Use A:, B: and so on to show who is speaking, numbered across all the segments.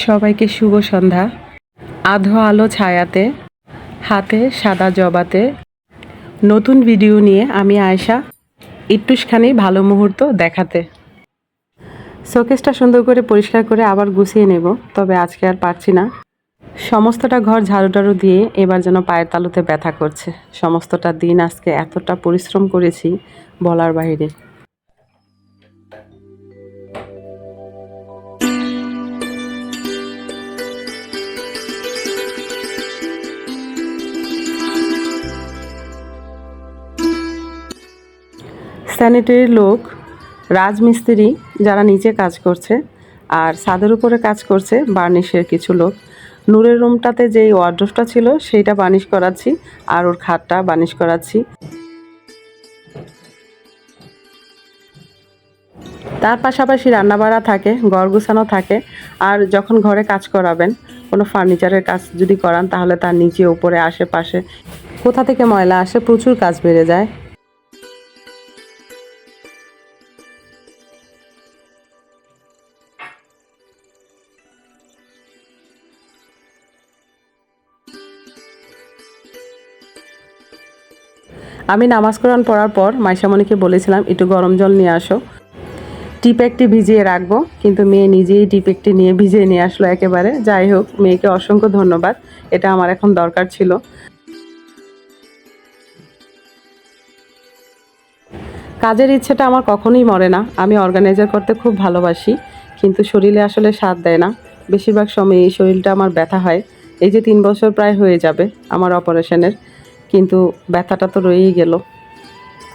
A: সবাইকে শুভ সন্ধ্যা। আধো আলো ছায়াতে, হাতে সাদা জবাতে নতুন ভিডিও নিয়ে আমি আয়েশা, একটুখানি ভালো মুহূর্ত দেখাতে। শোকেসটা সুন্দর করে পরিষ্কার করে আবার গুছিয়ে নেব, তবে আজকে আর পারছি না। সমস্তটা ঘর ঝাড়ু টাড়ু দিয়ে এবার যেন পায়ের তালুতে ব্যথা করছে। সমস্তটা দিন আজকে এতটা পরিশ্রম করেছি বলার বাইরে। স্যানিটারি লোক, রাজমিস্ত্রি যারা নিচে কাজ করছে, আর ছাদের উপরে কাজ করছে বার্নিশের কিছু লোক। নূরের রুমটাতে যেই ওয়ার্ড্রোবটা ছিল সেইটা বার্নিশ করাচ্ছি, আর ওর খাটটা বার্নিশ করাচ্ছি। তার পাশাপাশি রান্নাবাড়া থাকে, ঘর গুছানো থাকে। আর যখন ঘরে কাজ করাবেন, কোনো ফার্নিচারের কাজ যদি করান, তাহলে তার নিচে উপরে আশেপাশে কোথা থেকে ময়লা আসে, প্রচুর কাজ বেড়ে যায়। আমি নামাজ কোরআন পড়ার পর মাইশামণিকে বলেছিলাম একটু গরম জল নিয়ে আসো, টিপ একটি ভিজিয়ে রাখবো, কিন্তু মেয়ে নিজেই টিপ একটি নিয়ে ভিজিয়ে নিয়ে আসলো একেবারে। যাই হোক, মেয়েকে অসংখ্য ধন্যবাদ, এটা আমার এখন দরকার ছিল। কাজের ইচ্ছেটা আমার কখনোই মরে না। আমি অর্গানাইজার করতে খুব ভালোবাসি, কিন্তু শরীরে আসলে সাথ দেয় না। বেশিরভাগ সময় এই শরীরটা আমার ব্যথা হয়। এই যে 3 বছর প্রায় হয়ে যাবে আমার অপারেশনের, কিন্তু ব্যথাটা তো রয়েই গেল।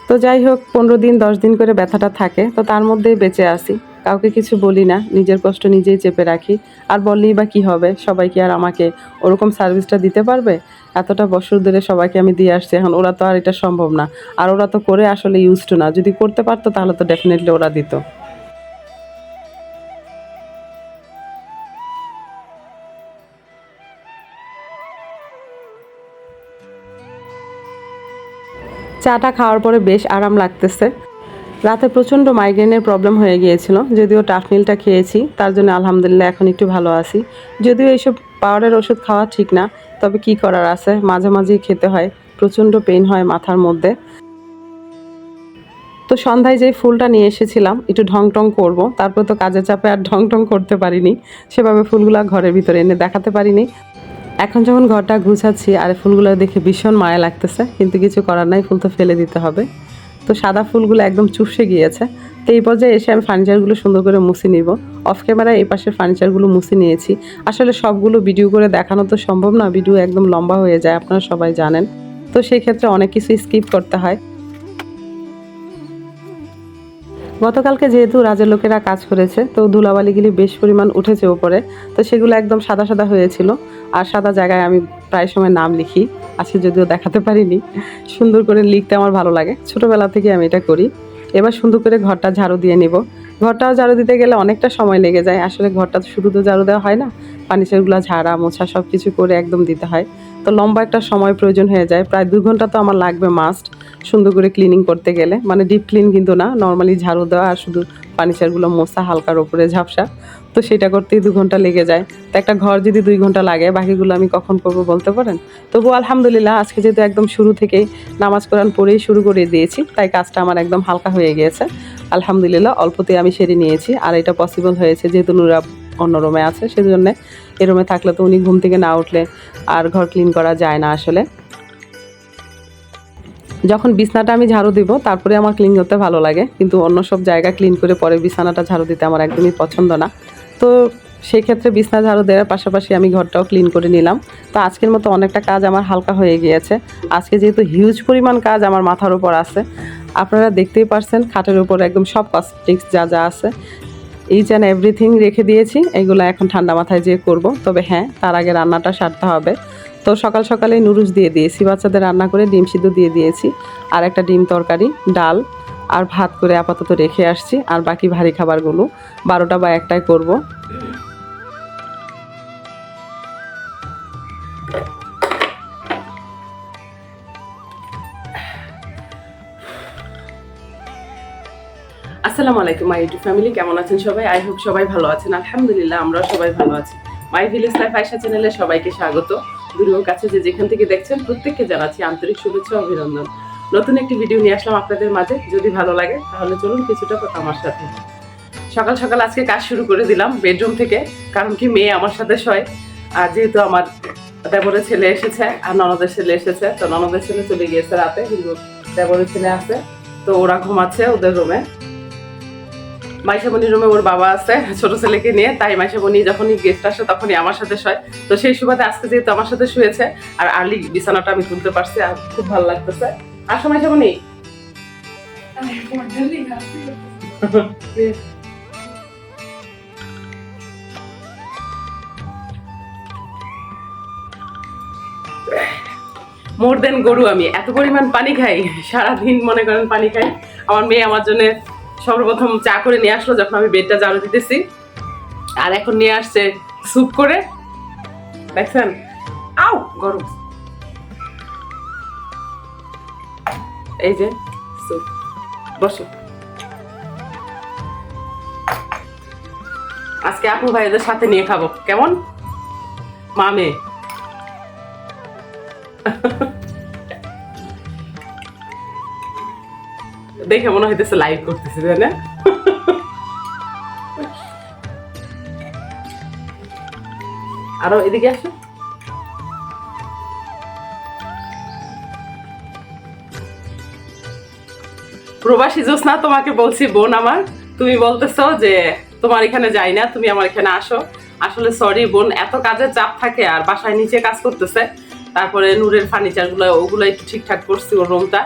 A: তো যাই হোক, 15 দিন 10 দিন করে ব্যথাটা থাকে, তো তার মধ্যেই বেঁচে আসি। কাউকে কিছু বলি না, নিজের কষ্ট নিজেই চেপে রাখি। আর বললেই বা কী হবে, সবাই কি আর আমাকে ওরকম সার্ভিসটা দিতে পারবে? এতটা বছর ধরে সবাইকে আমি দিয়ে আসছি, এখন ওরা তো আর এটা সম্ভব না। আর ওরা তো করে আসলে ইউজড না। যদি করতে পারতো তাহলে তো ডেফিনেটলি ওরা দিত। চাটা খাওয়ার পরে বেশ আরাম লাগতেছে। রাতে প্রচণ্ড মাইগ্রেনের প্রবলেম হয়ে গিয়েছিল, যদিও টাফনিলটা খেয়েছি, তার জন্য আলহামদুলিল্লাহ এখন একটু ভালো আছি। যদিও এইসব পাওয়ারের ওষুধ খাওয়া ঠিক না, তবে কি করার আছে, মাঝে মাঝেই খেতে হয়। প্রচণ্ড পেইন হয় মাথার মধ্যে। তো সন্ধ্যায় যেই ফুলটা নিয়ে এসেছিলাম একটু ঢং টং করবো, তারপর তো কাজের চাপে আর ঢং টং করতে পারিনি, সেভাবে ফুলগুলা ঘরের ভিতরে এনে দেখাতে পারিনি। এখন যখন ঘরটা গুছাচ্ছি আর ফুলগুলো দেখে ভীষণ মায়া লাগতেছে, কিন্তু কিছু করার নাই, ফুল তো ফেলে দিতে হবে। তো সাদা ফুলগুলো একদম চুপসে গিয়েছে। তো এই পর্যায়ে এসে আমি ফার্নিচারগুলো সুন্দর করে মুছে নিব। অফ ক্যামেরায় এই পাশের ফার্নিচারগুলো মুছে নিয়েছি। আসলে সবগুলো ভিডিও করে দেখানো তো সম্ভব না, ভিডিও একদম লম্বা হয়ে যায়, আপনারা সবাই জানেন। তো সেই ক্ষেত্রে অনেক কিছু স্কিপ করতে হয়। গতকালকে যেহেতু রাজের লোকেরা কাজ করেছে, তো ধুলাবালিগুলি বেশ পরিমাণ উঠেছে উপরে, তো সেগুলো একদম সাদা সাদা হয়েছিল। আর সাদা জায়গায় আমি প্রায় সময় নাম লিখি, আজকে যদিও দেখাতে পারিনি। সুন্দর করে লিখতে আমার ভালো লাগে, ছোটোবেলা থেকে আমি এটা করি। এবার সুন্দর করে ঘরটা ঝাড়ু দিয়ে নিব। ঘরটাও ঝাড়ু দিতে গেলে অনেকটা সময় লেগে যায়। আসলে ঘরটা শুধু তো ঝাড়ু দেওয়া হয় না, ফার্নিচারগুলো ঝাড়া মোছা সব কিছু করে একদম দিতে হয়। তো লম্বা একটা সময় প্রয়োজন হয়ে যায়, প্রায় 2 ঘন্টা তো আমার লাগবে মাস্ট, সুন্দর করে ক্লিনিং করতে গেলে। মানে ডিপ ক্লিন কিন্তু না, নর্মালি ঝাড়ু দেওয়া আর শুধু ফার্নিচারগুলো মোছা, হালকার ওপরে ঝাপসা। তো সেটা করতেই 2 ঘন্টা লেগে যায়। তো একটা ঘর যদি 2 ঘন্টা লাগে, বাকিগুলো আমি কখন করব বলতে পারেন? তবু আলহামদুলিল্লাহ আজকে যেহেতু একদম শুরু থেকেই নামাজ কোরআন পড়েই শুরু করে দিয়েছি, তাই কাজটা আমার একদম হালকা হয়ে গিয়েছে। আলহামদুলিল্লাহ অল্পতেই আমি সেরে নিয়েছি। আর এটা পসিবল হয়েছে যেহেতু নুরা অন্য রুমে আছে, সেজন্য। এই রুমে থাকলে তো উনি ঘুম থেকে না উঠলে আর ঘর ক্লিন করা যায় না আসলে। যখন বিছনাটা আমি ঝাড়ু দিব তারপরে আমার ক্লিন করতে ভালো লাগে, কিন্তু অন্য সব জায়গা ক্লিন করে পরে বিছানাটা ঝাড়ু দিতে আমার একদমই পছন্দ না। তো সেই ক্ষেত্রে বিছনা ঝাড়ু দেওয়ার পাশাপাশি আমি ঘরটাও ক্লিন করে নিলাম। তো আজকের মতো অনেকটা কাজ আমার হালকা হয়ে গিয়েছে। আজকে যেহেতু হিউজ পরিমাণ কাজ আমার মাথার উপর আছে, আপনারা দেখতেই পারছেন খাটের উপর একদম সব কসমেটিক্স যা যা আছে ইচ অ্যান্ড এভরিথিং রেখে দিয়েছি। এগুলো এখন ঠান্ডা মাথায় যেয়ে করব। তবে হ্যাঁ, তার আগে রান্নাটা সারতে হবে। তো সকাল সকালে নুডলস দিয়ে দিয়েছি, বাচ্চাদের রান্না করে ডিম সিদ্ধ দিয়ে দিয়েছি, আর একটা ডিম তরকারি, ডাল আর ভাত করে আপাতত রেখে আসছি। আর বাকি ভারী খাবারগুলো 12টা বা 1টায় করব। আসসালামু আলাইকুম মাই ইউটিউব ফ্যামিলি, কেমন আছেন সবাই? আই হোপ সবাই ভালো আছেন। আলহামদুলিল্লাহ আমরা সবাই ভালো আছি। মাই ভিলেজ লাইফ আয়েশা চ্যানেলে সবাইকে স্বাগত। দূরের কাছে যে যেখান থেকে দেখছেন প্রত্যেককে জানাচ্ছি আন্তরিক শুভেচ্ছা ও অভিনন্দন। নতুন একটি ভিডিও নিয়ে আসলাম আপনাদের মাঝে। যদি ভালো লাগে তাহলে চলুন কিছুটা কথা আমার সাথে। সকাল সকাল আজকে কাজ শুরু করে দিলাম বেডরুম থেকে, কারণ কি মেয়ে আমার সাথে শয়। আর যেহেতু আমার দেবরের ছেলে এসেছে আর ননদের ছেলে এসেছে, তো ননদের ছেলে চলে গিয়েছে রাতে, কিন্তু দেবরের ছেলে আছে, তো ওরা ঘুমাচ্ছে ওদের রুমে। মাইশামণির রুমে ওর বাবা আছে ছোট ছেলেকে নিয়ে, তাই মাইশামণি যখনই গেস্ট আসে তখনই আমার সাথে শয়। তো সেই সুবাদে আজকে যেহেতু আমার সাথে শুয়েছে আর আর্লি বিছানাটা আমি তুলতে পারছি, আর খুব ভালো লাগতেছে। আসো মাইশামণি। মোর দেন গরু, আমি এত পরিমাণ পানি খাই, সারাদিন মনে করেন পানি খাই। আমার মেয়ে আমার জন্য সর্বপ্রথম চা করে নিয়ে আসলো যখন আমি বেডটা ঝাড়ু দিতেছি, আর এখন নিয়ে আসছে স্যুপ করে। দেখছেন, আও গরম, এই যে স্যুপ। বসো, আজকে আপু ভাইদের সাথে নিয়ে খাবো, কেমন মামে? দেখে মনে হইতেছে লাইভ করতেছি, তাই না? আরো এদিকে আসো। প্রবাসী জোসনা, তোমাকে বলছি বোন আমার, তুমি বলতেছো যে তোমার এখানে যাই না, তুমি আমার এখানে আসো। আসলে সরি বোন, এত কাজের চাপ থাকে আর বাসায় নিচে কাজ করতেছে, তারপরে নূরের ফার্নিচার গুলো ওগুলো একটু ঠিকঠাক করছি ওর রুমটা,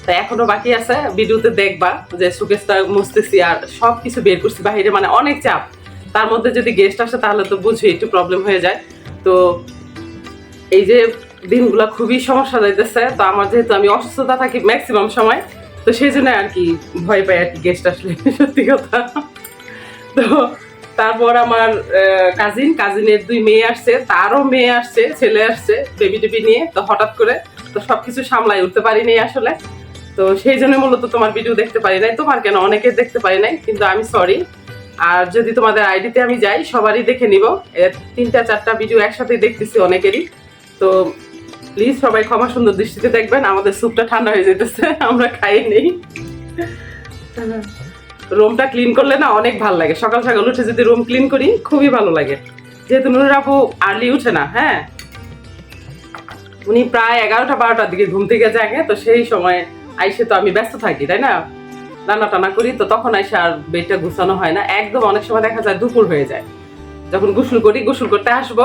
A: তাই এখনো বাকি আছে। ভিডিওতে দেখবা যে সুকেশটা মুছতেছি আর সবকিছু বের করছি বাহিরে, মানে অনেক চাপ। তার মধ্যে যদি গেস্ট আসে তাহলে তো বুঝি একটু প্রবলেম হয়ে যায়। তো এই যে দিনগুলো খুবই সমস্যা যাইতেছে। তো আমার যেহেতু আমি অসুস্থতা থাকি ম্যাক্সিমাম সময়, তো সেই জন্য আর কি ভয় পাই আর কি গেস্ট আসলে, সত্যি কথা। তো তারপর আমার কাজিনের 2 মেয়ে আসছে, তারও মেয়ে আসছে, ছেলে আসছে বেবি টেবি নিয়ে। তো হঠাৎ করে তো সবকিছু সামলাই উঠতে পারি নাই আসলে। তো সেই জন্য মূলত তোমার ভিডিও দেখতে পারি নাই, তোমার কেন অনেকে দেখতে পারি নাই, কিন্তু আমি সরি। আর যদি তোমাদের আইডিতে আমি যাই সবারই দেখে নিব, 3-4টা ভিডিও একসাথে দেখতেছি অনেকেরই। তো প্লিজ সবাই ক্ষমা সুন্দর দৃষ্টিতে দেখবেন, আমাদের স্যুপটা ঠান্ডা হয়ে যেতেছে, আমরা খাই নেই। রুমটা ক্লিন করলে না অনেক ভালো লাগে, সকাল সকাল উঠে যদি রুম ক্লিন করি খুবই ভালো লাগে। যেহেতু নুরুর আপু আর্লি উঠে না, হ্যাঁ উনি প্রায় 11টা-12টার দিকে ঘুম থেকে জাগে, তো সেই সময় আইসে তো আমি ব্যস্ত থাকি, তাই না, রান্না টান্না করি, তো তখন আইসে আর বেডটা গুছানো হয় না একদম। অনেক সময় দেখা যায় দুপুর হয়ে যায় যখন গোসল করি, গোসল করতে আসবো,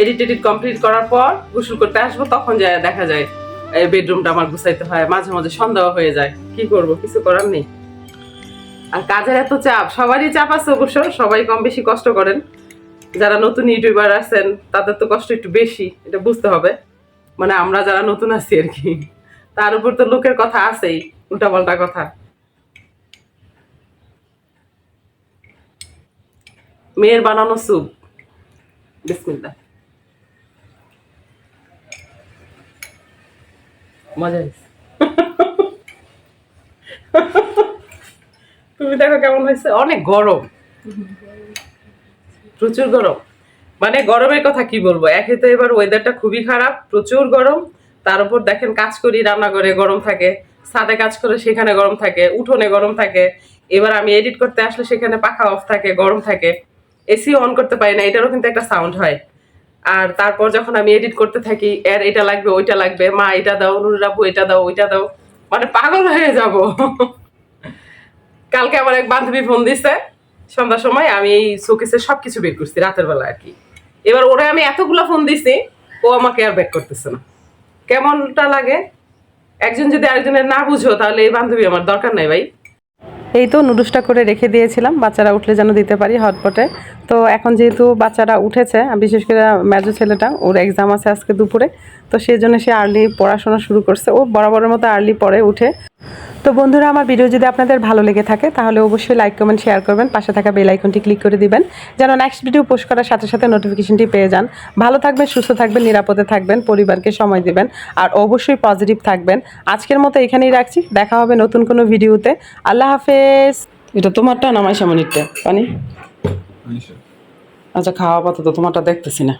A: এডিট কমপ্লিট করার পর গোসল করতে আসবো, তখন যায় দেখা যায় বেডরুমটা আমার গুছাইতে হয়, মাঝে মাঝে সন্দেহ হয়ে যায়। কি করব, কিছু করার নেই। আর কাজের এত চাপ, সবারই চাপ আছে অবশ্য, সবাই কম বেশি কষ্ট করেন। যারা নতুন ইউটিউবার আছেন তাদের তো কষ্ট একটু বেশি, এটা বুঝতে হবে। মানে আমরা যারা নতুন আছি আর কি, তার উপর তো লোকের কথা আছেই, উল্টাপাল্টা কথা। মেয়ের বানানো স্যুপ, বিসমিল্লাহ, মজা হয়েছে। তুমি দেখো কেমন হয়েছে, অনেক গরম, প্রচুর গরম। মানে গরমের কথা কি বলবো, একে তো এবার ওয়েদারটা খুবই খারাপ, প্রচুর গরম। তার উপর দেখেন কাজ করি রান্নাঘরে গরম থাকে, ছাদে কাজ করে সেখানে গরম থাকে, উঠোনে গরম থাকে, এবার আমি এডিট করতে আসলে সেখানে পাখা অফ থাকে, গরম থাকে, এসি অন করতে পারি না, এটারও কিন্তু একটা সাউন্ড হয়। আর তারপর যখন আমি এডিট করতে থাকি, এর এটা লাগবে ওইটা লাগবে, মা এটা দাও, নুরুল আপু এটা দাও ওইটা দাও, মানে পাগল হয়ে যাব। কালকে আমার এক বান্ধবী ফোন দিছে, সন্ধ্যার সময় আমি এই শোকেসের সবকিছু বের করছি রাতের বেলা আর কি। এবার ওরে আমি এতগুলা ফোন দিছি, ও আমাকে আর ব্যাক করতেছে না। কেমনটা লাগে? একজন যদি আরেকজনের না বুঝো তাহলে এই বান্ধবী আমার দরকার নাই ভাই। এই তো নুডলসটা করে রেখে দিয়েছিলাম বাচ্চারা উঠলে যেন দিতে পারি হটপটে। তো এখন যেহেতু বাচ্চারা উঠেছে, বিশেষ করে মেজো ছেলেটা, ওর এক্সাম আছে আজকে দুপুরে, তো সেই জন্য সে আর্লি পড়াশোনা শুরু করছে। ও বরাবরের মতো আর্লি পড়ে উঠে। তো বন্ধুরা, আমার ভিডিও যদি আপনাদের ভালো লেগে থাকে তাহলে অবশ্যই লাইক কমেন্ট শেয়ার করবেন, পাশে থাকা বেল আইকনটি ক্লিক করে দিবেন যেন নেক্সট ভিডিও পোস্ট করার সাথে সাথে নোটিফিকেশনটি পেয়ে যান। ভালো থাকবেন, সুস্থ থাকবেন, নিরাপদে থাকবেন, পরিবারকে সময় দিবেন, আর অবশ্যই পজিটিভ থাকবেন। আজকের মতো এখানেই রাখছি, দেখা হবে নতুন কোনো ভিডিওতে। আল্লাহ হাফেজ। এটা তোমারটা না মাইশা মনিরটা পানি? আচ্ছা, খাওয়া পাতা তো তোমারটা দেখতেছি না।